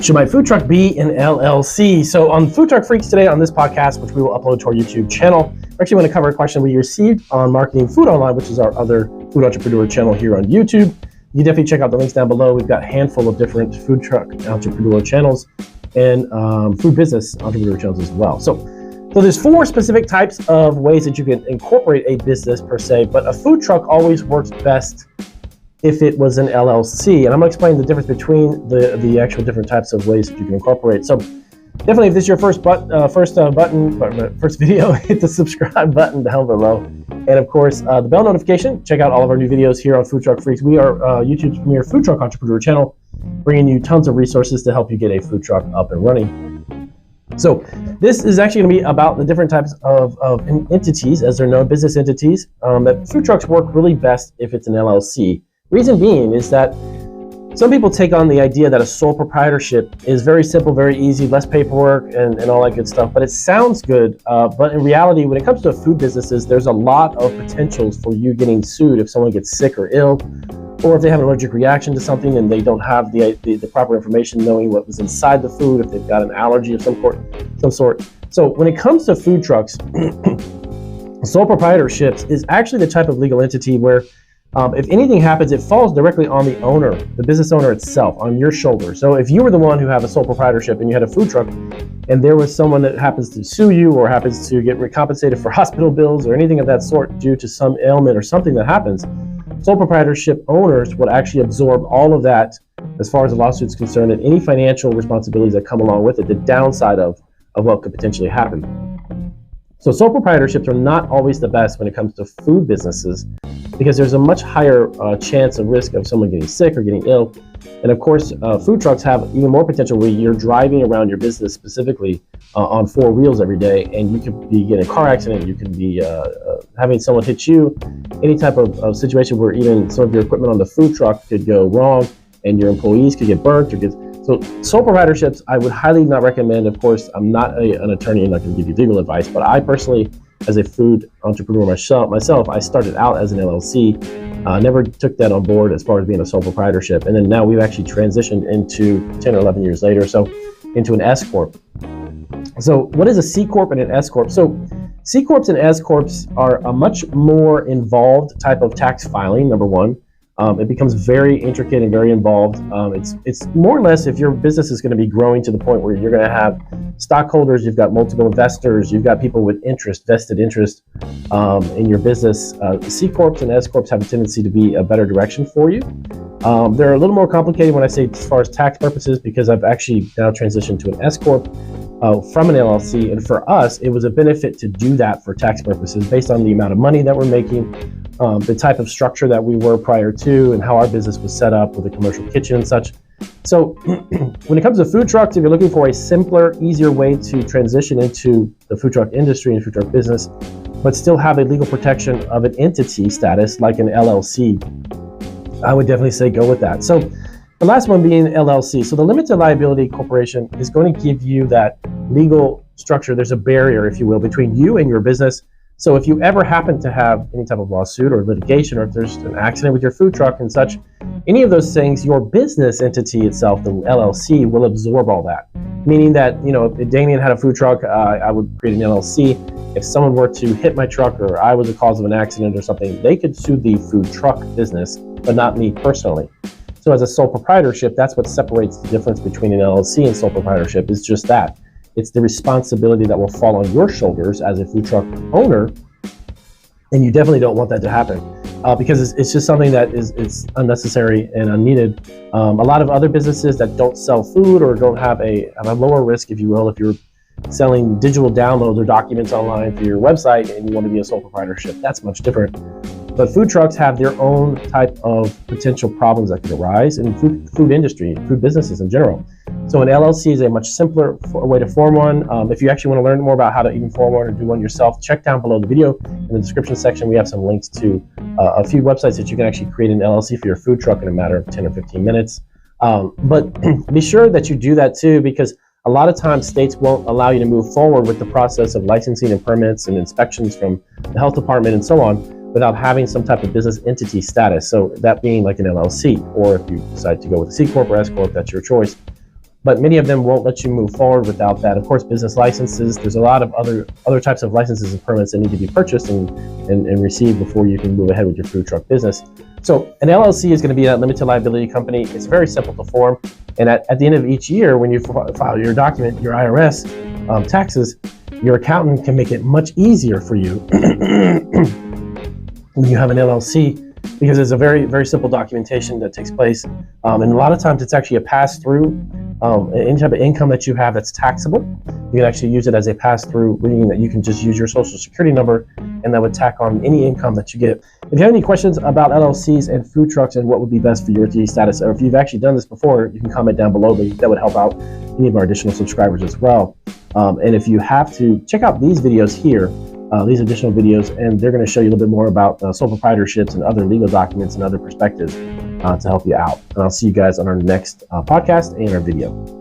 Should my food truck be an LLC? So on Food Truck Freaks today on this podcast, which we will upload to our YouTube channel, we actually want to cover a question we received on Marketing Food Online, which is our other food entrepreneur channel here on YouTube. You definitely check out the links down below. We've got a handful of different food truck entrepreneur channels and food business entrepreneur channels as well. So there's 4 specific types of ways that you can incorporate a business per se, but a food truck always works best if it was an LLC. And I'm going to explain the difference between the actual different types of ways that you can incorporate. So definitely, if this is your first video, hit the subscribe button down below. And of course, the bell notification. Check out all of our new videos here on Food Truck Freaks. We are YouTube's premier food truck entrepreneur channel, bringing you tons of resources to help you get a food truck up and running. So this is actually going to be about the different types of entities, as they're known, business entities, that food trucks work really best if it's an LLC. Reason being is that some people take on the idea that a sole proprietorship is very simple, very easy, less paperwork and all that good stuff, but it sounds good. But in reality, when it comes to food businesses, there's a lot of potentials for you getting sued if someone gets sick or ill, or if they have an allergic reaction to something and they don't have the proper information knowing what was inside the food, if they've got an allergy of some sort. So when it comes to food trucks, sole proprietorships is actually the type of legal entity where if anything happens, it falls directly on the owner, the business owner itself, on your shoulder. So if you were the one who have a sole proprietorship and you had a food truck and there was someone that happens to sue you or happens to get compensated for hospital bills or anything of that sort due to some ailment or something that happens, sole proprietorship owners would actually absorb all of that as far as the lawsuit is concerned and any financial responsibilities that come along with it, the downside of what could potentially happen. So sole proprietorships are not always the best when it comes to food businesses because there's a much higher chance of risk of someone getting sick or getting ill. And of course, food trucks have even more potential where you're driving around your business specifically on 4 wheels every day, and you could be getting a car accident, you could be having someone hit you, any type of situation where even some of your equipment on the food truck could go wrong and your employees could get burnt or So sole proprietorships, I would highly not recommend. Of course, I'm not an attorney and not going to give you legal advice, but I personally, as a food entrepreneur myself, I started out as an LLC, never took that on board as far as being a sole proprietorship. And then now we've actually transitioned into 10 or 11 years later, so into an S Corp. So what is a C Corp and an S Corp? So C Corps and S Corps are a much more involved type of tax filing, number one. It becomes very intricate and very involved. It's more or less if your business is going to be growing to the point where you're going to have stockholders, you've got multiple investors, you've got people with vested interest in your business. C Corps and S Corps have a tendency to be a better direction for you. They're a little more complicated when I say as far as tax purposes because I've actually now transitioned to an S Corp from an LLC. And for us, it was a benefit to do that for tax purposes based on the amount of money that we're making, the type of structure that we were prior to, and how our business was set up with a commercial kitchen and such. So when it comes to food trucks, if you're looking for a simpler, easier way to transition into the food truck industry and food truck business, but still have a legal protection of an entity status like an LLC, I would definitely say go with that. So the last one being LLC. So the limited liability corporation is going to give you that legal structure. There's a barrier, if you will, between you and your business. So if you ever happen to have any type of lawsuit or litigation, or if there's an accident with your food truck and such, any of those things, your business entity itself, the LLC, will absorb all that. Meaning that, if Damien had a food truck, I would create an LLC. If someone were to hit my truck or I was the cause of an accident or something, they could sue the food truck business, but not me personally. So as a sole proprietorship, that's what separates the difference between an LLC and sole proprietorship is just that. It's the responsibility that will fall on your shoulders as a food truck owner, and you definitely don't want that to happen because it's just something that it's unnecessary and unneeded. A lot of other businesses that don't sell food or don't have a lower risk, if you will, if you're selling digital downloads or documents online through your website and you want to be a sole proprietorship, that's much different. But food trucks have their own type of potential problems that could arise in food industry, food businesses in general. So an LLC is a much simpler way to form one. If you actually want to learn more about how to even form one or do one yourself, check down below the video in the description section. We have some links to a few websites that you can actually create an LLC for your food truck in a matter of 10 or 15 minutes. But be sure that you do that too, because a lot of times states won't allow you to move forward with the process of licensing and permits and inspections from the health department and so on without having some type of business entity status. So that being like an LLC, or if you decide to go with a C Corp or S Corp, that's your choice. but many of them won't let you move forward without that. Of course, business licenses, there's a lot of other types of licenses and permits that need to be purchased and received before you can move ahead with your food truck business. So an LLC is going to be a limited liability company. It's very simple to form. And at the end of each year, when you file your document, your IRS taxes, your accountant can make it much easier for you when you have an LLC, because it's a very, very simple documentation that takes place. And a lot of times it's actually a pass-through. Any type of income that you have that's taxable, you can actually use it as a pass-through, meaning that you can just use your social security number and that would tack on any income that you get. If you have any questions about LLCs and food trucks and what would be best for your TD status, or if you've actually done this before, you can comment down below. That would help out any of our additional subscribers as well. And if you have to, check out these videos here, these additional videos, and they're going to show you a little bit more about sole proprietorships and other legal documents and other perspectives to help you out. And I'll see you guys on our next podcast and our video.